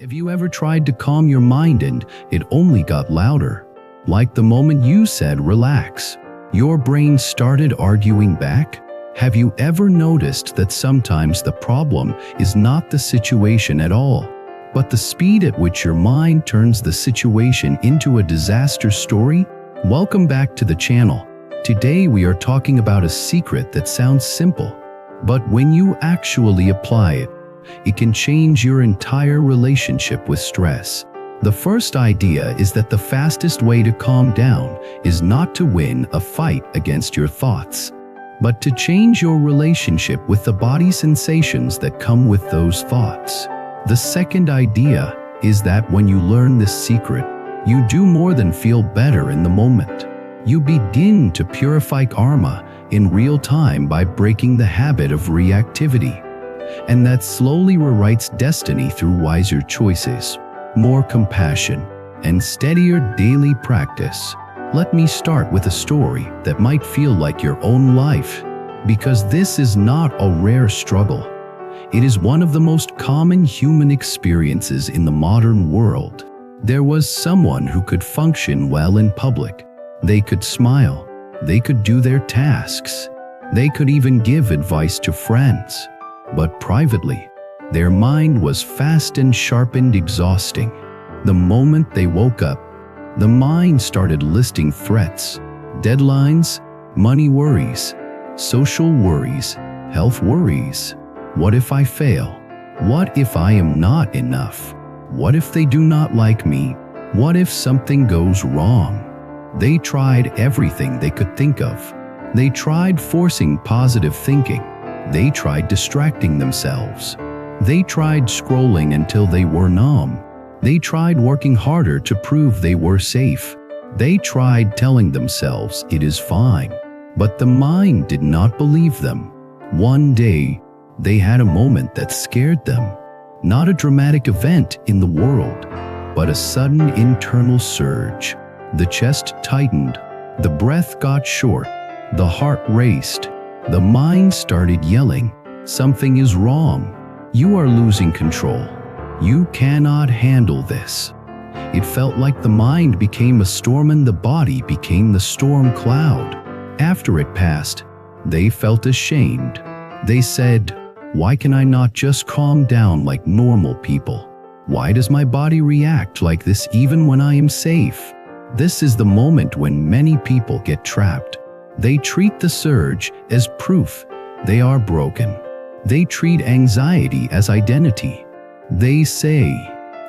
Have you ever tried to calm your mind and it only got louder? Like the moment you said relax, your brain started arguing back? Have you ever noticed that sometimes the problem is not the situation at all, but the speed at which your mind turns the situation into a disaster story? Welcome back to the channel. Today we are talking about a secret that sounds simple, but when you actually apply it, it can change your entire relationship with stress. The first idea is that the fastest way to calm down is not to win a fight against your thoughts, but to change your relationship with the body sensations that come with those thoughts. The second idea is that when you learn this secret, you do more than feel better in the moment. You begin to purify karma in real time by breaking the habit of reactivity. And that slowly rewrites destiny through wiser choices, more compassion, and steadier daily practice. Let me start with a story that might feel like your own life, because this is not a rare struggle. It is one of the most common human experiences in the modern world. There was someone who could function well in public. They could smile, they could do their tasks, they could even give advice to friends. But privately, their mind was fast and sharp and exhausting. The moment they woke up, the mind started listing threats, deadlines, money worries, social worries, health worries. What if I fail? What if I am not enough? What if they do not like me? What if something goes wrong? They tried everything they could think of. They tried forcing positive thinking. They tried distracting themselves. They tried scrolling until they were numb. They tried working harder to prove they were safe. They tried telling themselves it is fine. But the mind did not believe them. One day, they had a moment that scared them. Not a dramatic event in the world, but a sudden internal surge. The chest tightened. The breath got short. The heart raced. The mind started yelling, "Something is wrong. You are losing control. You cannot handle this." It felt like the mind became a storm and the body became the storm cloud. After it passed, they felt ashamed. They said, "Why can I not just calm down like normal people? Why does my body react like this even when I am safe?" This is the moment when many people get trapped. They treat the surge as proof they are broken. They treat anxiety as identity. They say,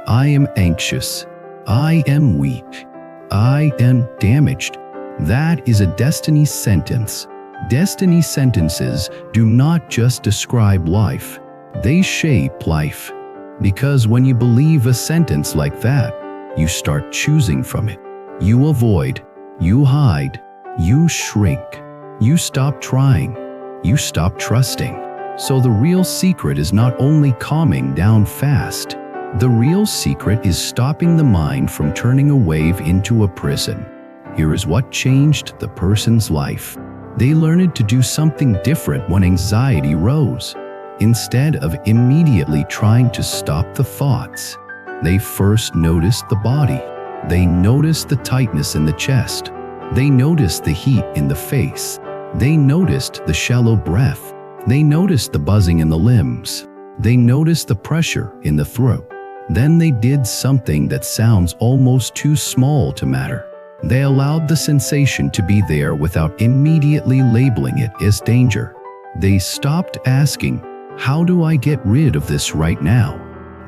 "I am anxious. I am weak. I am damaged." That is a destiny sentence. Destiny sentences do not just describe life, they shape life. Because when you believe a sentence like that, you start choosing from it. You avoid, you hide, you shrink, you stop trying, you stop trusting. So the real secret is not only calming down fast, the real secret is stopping the mind from turning a wave into a prison. Here is what changed the person's life. They learned to do something different when anxiety rose. Instead of immediately trying to stop the thoughts, they first noticed the body. They noticed the tightness in the chest. They noticed the heat in the face. They noticed the shallow breath. They noticed the buzzing in the limbs. They noticed the pressure in the throat. Then they did something that sounds almost too small to matter. They allowed the sensation to be there without immediately labeling it as danger. They stopped asking, "How do I get rid of this right now?"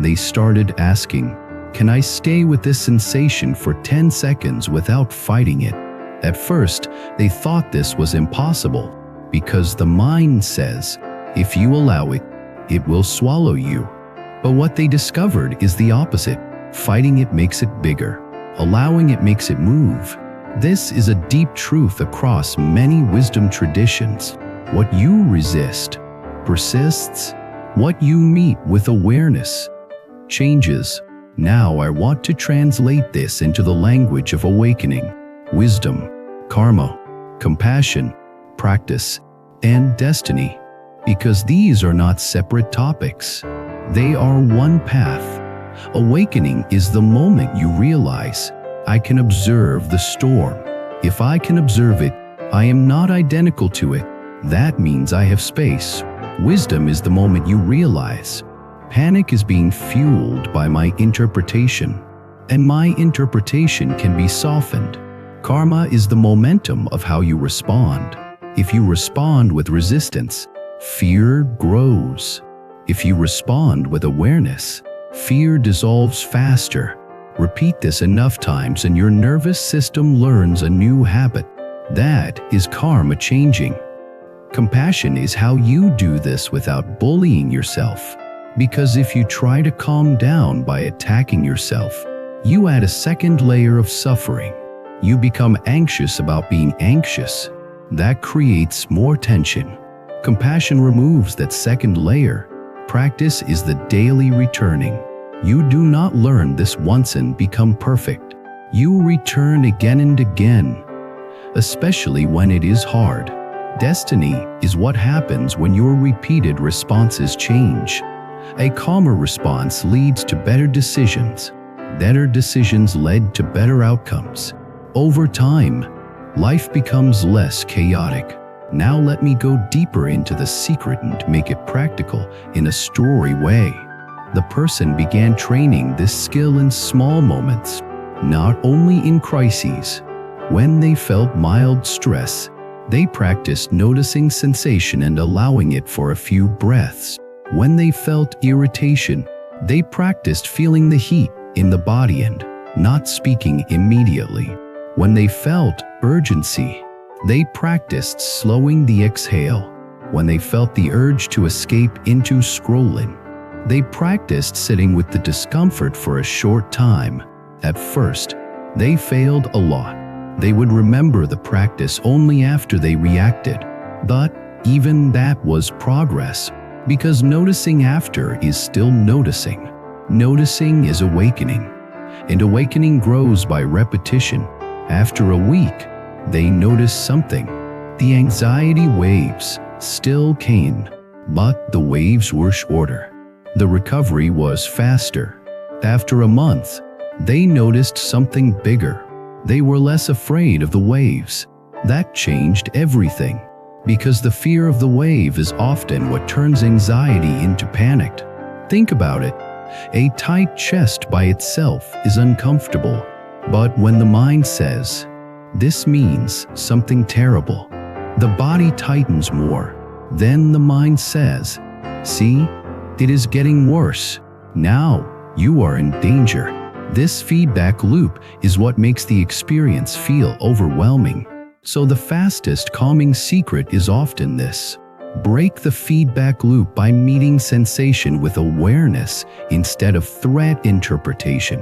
They started asking, "Can I stay with this sensation for 10 seconds without fighting it?" At first, they thought this was impossible, because the mind says, if you allow it, it will swallow you. But what they discovered is the opposite. Fighting it makes it bigger. Allowing it makes it move. This is a deep truth across many wisdom traditions. What you resist persists. What you meet with awareness changes. Now I want to translate this into the language of awakening, wisdom, karma, compassion, practice, and destiny, because these are not separate topics. They are one path. Awakening is the moment you realize, I can observe the storm. If I can observe it, I am not identical to it. That means I have space. Wisdom is the moment you realize, panic is being fueled by my interpretation, and my interpretation can be softened. Karma is the momentum of how you respond. If you respond with resistance, fear grows. If you respond with awareness, fear dissolves faster. Repeat this enough times and your nervous system learns a new habit. That is karma changing. Compassion is how you do this without bullying yourself. Because if you try to calm down by attacking yourself, you add a second layer of suffering. You become anxious about being anxious. That creates more tension. Compassion removes that second layer. Practice is the daily returning. You do not learn this once and become perfect. You return again and again, especially when it is hard. Destiny is what happens when your repeated responses change. A calmer response leads to better decisions. Better decisions led to better outcomes. Over time, life becomes less chaotic. Now let me go deeper into the secret and make it practical in a story way. The person began training this skill in small moments, not only in crises. When they felt mild stress, they practiced noticing sensation and allowing it for a few breaths. When they felt irritation, they practiced feeling the heat in the body and not speaking immediately. When they felt urgency, they practiced slowing the exhale. When they felt the urge to escape into scrolling, they practiced sitting with the discomfort for a short time. At first, they failed a lot. They would remember the practice only after they reacted. But even that was progress, because noticing after is still noticing. Noticing is awakening, and awakening grows by repetition. After a week, they noticed something. The anxiety waves still came, but the waves were shorter. The recovery was faster. After a month, they noticed something bigger. They were less afraid of the waves. That changed everything, because the fear of the wave is often what turns anxiety into panic. Think about it. A tight chest by itself is uncomfortable, but when the mind says, "This means something terrible," the body tightens more. Then the mind says, "See, it is getting worse. Now you are in danger." This feedback loop is what makes the experience feel overwhelming. So the fastest calming secret is often this: break the feedback loop by meeting sensation with awareness instead of threat interpretation.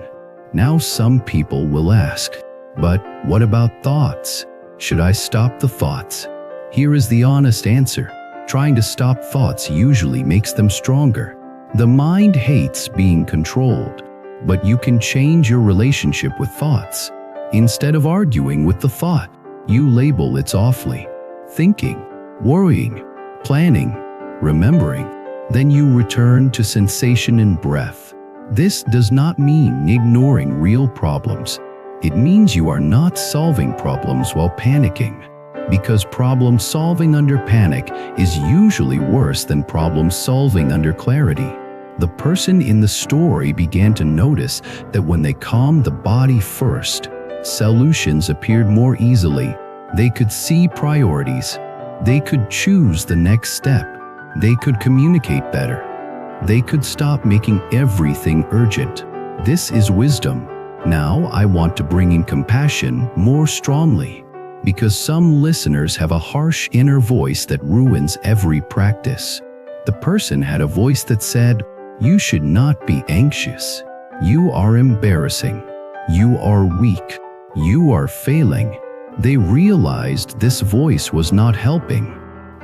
Now some people will ask, but what about thoughts? Should I stop the thoughts? Here is the honest answer. Trying to stop thoughts usually makes them stronger. The mind hates being controlled, but you can change your relationship with thoughts. Instead of arguing with the thought, you label it softly. Thinking, worrying, planning, remembering. Then you return to sensation and breath. This does not mean ignoring real problems. It means you are not solving problems while panicking, because problem solving under panic is usually worse than problem solving under clarity. The person in the story began to notice that when they calmed the body first, solutions appeared more easily. They could see priorities. They could choose the next step. They could communicate better. They could stop making everything urgent. This is wisdom. Now I want to bring in compassion more strongly, because some listeners have a harsh inner voice that ruins every practice. The person had a voice that said, "You should not be anxious. You are embarrassing. You are weak. You are failing." They realized this voice was not helping.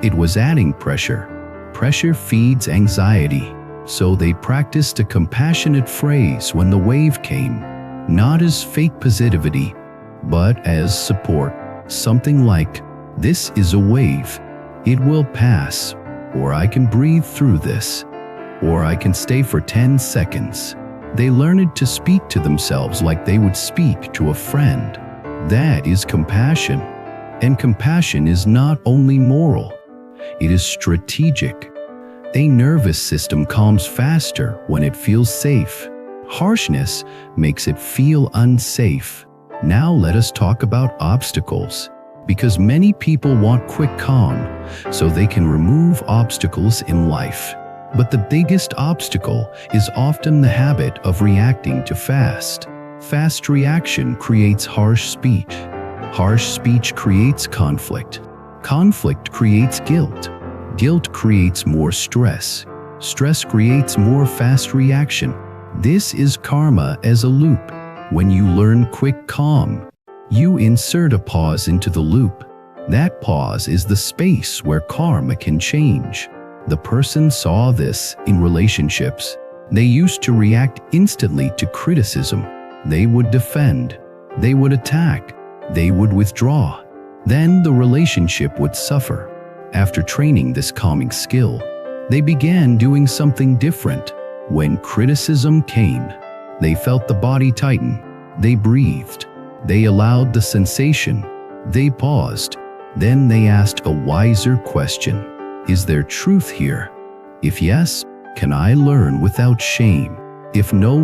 It was adding pressure. Pressure feeds anxiety. So they practiced a compassionate phrase when the wave came, not as fake positivity, but as support. Something like, "This is a wave. It will pass," or "I can breathe through this," or "I can stay for 10 seconds." They learned to speak to themselves like they would speak to a friend. That is compassion. And compassion is not only moral, it is strategic. A nervous system calms faster when it feels safe. Harshness makes it feel unsafe. Now let us talk about obstacles. Because many people want quick calm so they can remove obstacles in life. But the biggest obstacle is often the habit of reacting too fast. Fast reaction creates harsh speech. Harsh speech creates conflict. Conflict creates guilt. Guilt creates more stress. Stress creates more fast reaction. This is karma as a loop. When you learn quick calm, you insert a pause into the loop. That pause is the space where karma can change. The person saw this in relationships. They used to react instantly to criticism. They would defend. They would attack. They would withdraw. Then the relationship would suffer. After training this calming skill, they began doing something different. When criticism came, they felt the body tighten. They breathed. They allowed the sensation. They paused. Then they asked a wiser question. Is there truth here? If yes, can I learn without shame? If no,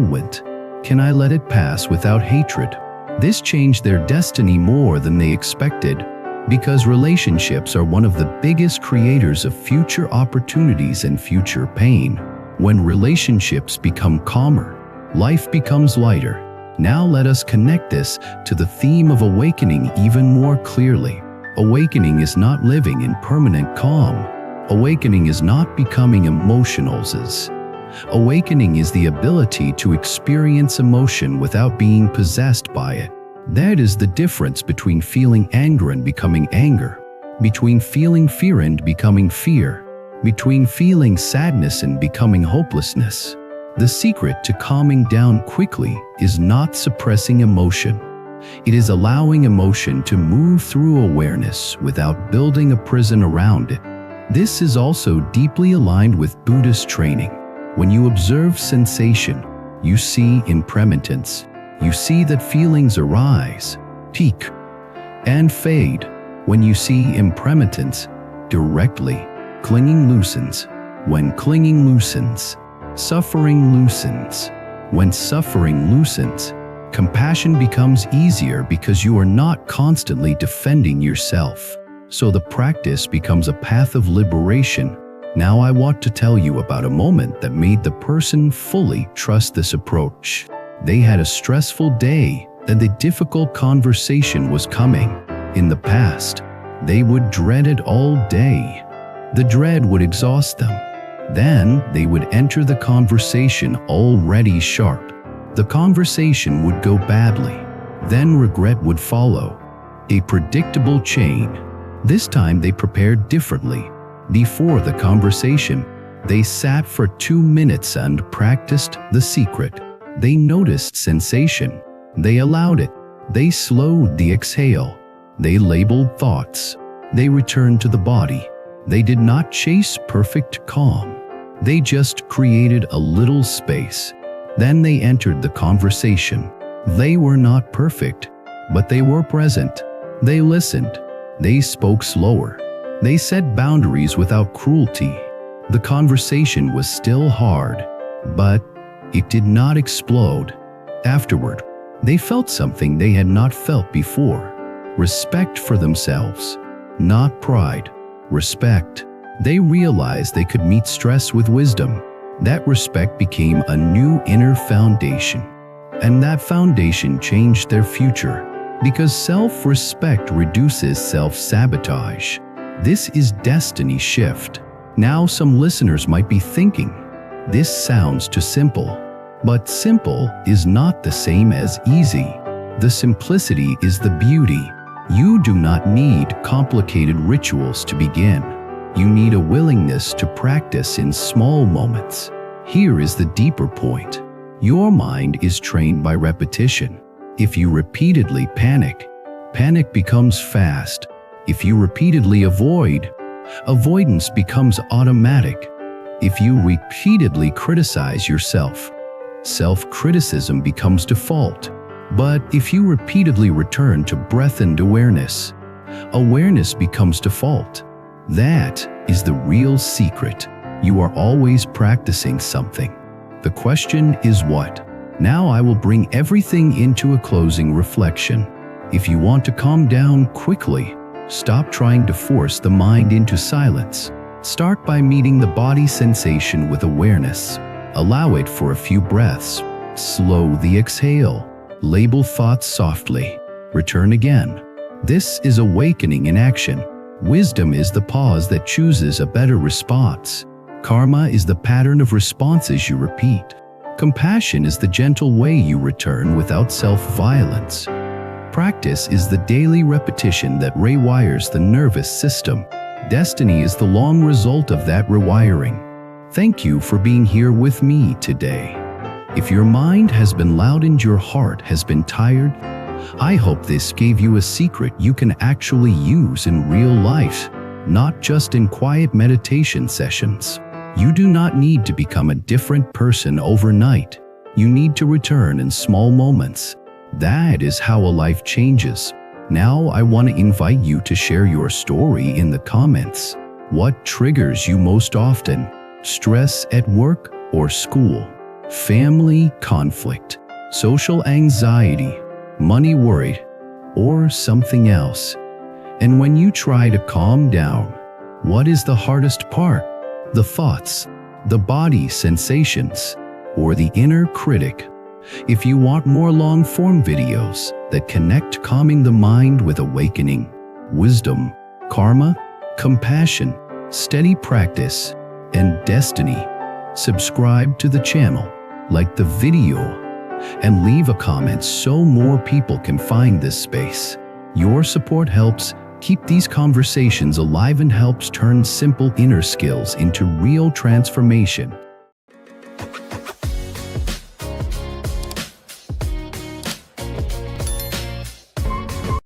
can I let it pass without hatred? This changed their destiny more than they expected, because relationships are one of the biggest creators of future opportunities and future pain. When relationships become calmer, life becomes lighter. Now let us connect this to the theme of awakening even more clearly. Awakening is not living in permanent calm. Awakening is not becoming emotionless. Awakening is the ability to experience emotion without being possessed by it. That is the difference between feeling anger and becoming anger, between feeling fear and becoming fear, between feeling sadness and becoming hopelessness. The secret to calming down quickly is not suppressing emotion. It is allowing emotion to move through awareness without building a prison around it. This is also deeply aligned with Buddhist training. When you observe sensation, you see impermanence. You see that feelings arise, peak, and fade. When you see impermanence directly, clinging loosens. When clinging loosens, suffering loosens. When suffering loosens, compassion becomes easier because you are not constantly defending yourself. So the practice becomes a path of liberation. Now I want to tell you about a moment that made the person fully trust this approach. They had a stressful day and a difficult conversation was coming. In the past, they would dread it all day. The dread would exhaust them. Then they would enter the conversation already sharp. The conversation would go badly. Then regret would follow. A predictable chain. This time they prepared differently. Before the conversation, they sat for 2 minutes and practiced the secret. They noticed sensation. They allowed it. They slowed the exhale. They labeled thoughts. They returned to the body. They did not chase perfect calm. They just created a little space. Then they entered the conversation. They were not perfect, but they were present. They listened. They spoke slower. They set boundaries without cruelty. The conversation was still hard, but it did not explode. Afterward, they felt something they had not felt before. Respect for themselves, not pride. Respect. They realized they could meet stress with wisdom. That respect became a new inner foundation. And that foundation changed their future. Because self-respect reduces self-sabotage. This is destiny shift. Now some listeners might be thinking, this sounds too simple. But simple is not the same as easy. The simplicity is the beauty. You do not need complicated rituals to begin. You need a willingness to practice in small moments. Here is the deeper point. Your mind is trained by repetition. If you repeatedly panic, panic becomes fast. If you repeatedly avoid, avoidance becomes automatic. If you repeatedly criticize yourself, self-criticism becomes default. But if you repeatedly return to breath and awareness, awareness becomes default. That is the real secret. You are always practicing something. The question is what? Now I will bring everything into a closing reflection. If you want to calm down quickly, stop trying to force the mind into silence. Start by meeting the body sensation with awareness. Allow it for a few breaths. Slow the exhale. Label thoughts softly. Return again. This is awakening in action. Wisdom is the pause that chooses a better response. Karma is the pattern of responses you repeat. Compassion is the gentle way you return without self-violence. Practice is the daily repetition that rewires the nervous system. Destiny is the long result of that rewiring. Thank you for being here with me today. If your mind has been loud and your heart has been tired, I hope this gave you a secret you can actually use in real life, not just in quiet meditation sessions. You do not need to become a different person overnight. You need to return in small moments. That is how a life changes. Now I want to invite you to share your story in the comments. What triggers you most often? Stress at work or school? Family conflict? Social anxiety? Money worried? Or something else? And when you try to calm down, what is the hardest part? The thoughts, the body sensations, or the inner critic? If you want more long-form videos that connect calming the mind with awakening, wisdom, karma, compassion, steady practice, and destiny, subscribe to the channel, like the video, and leave a comment so more people can find this space. Your support helps keep these conversations alive and helps turn simple inner skills into real transformation.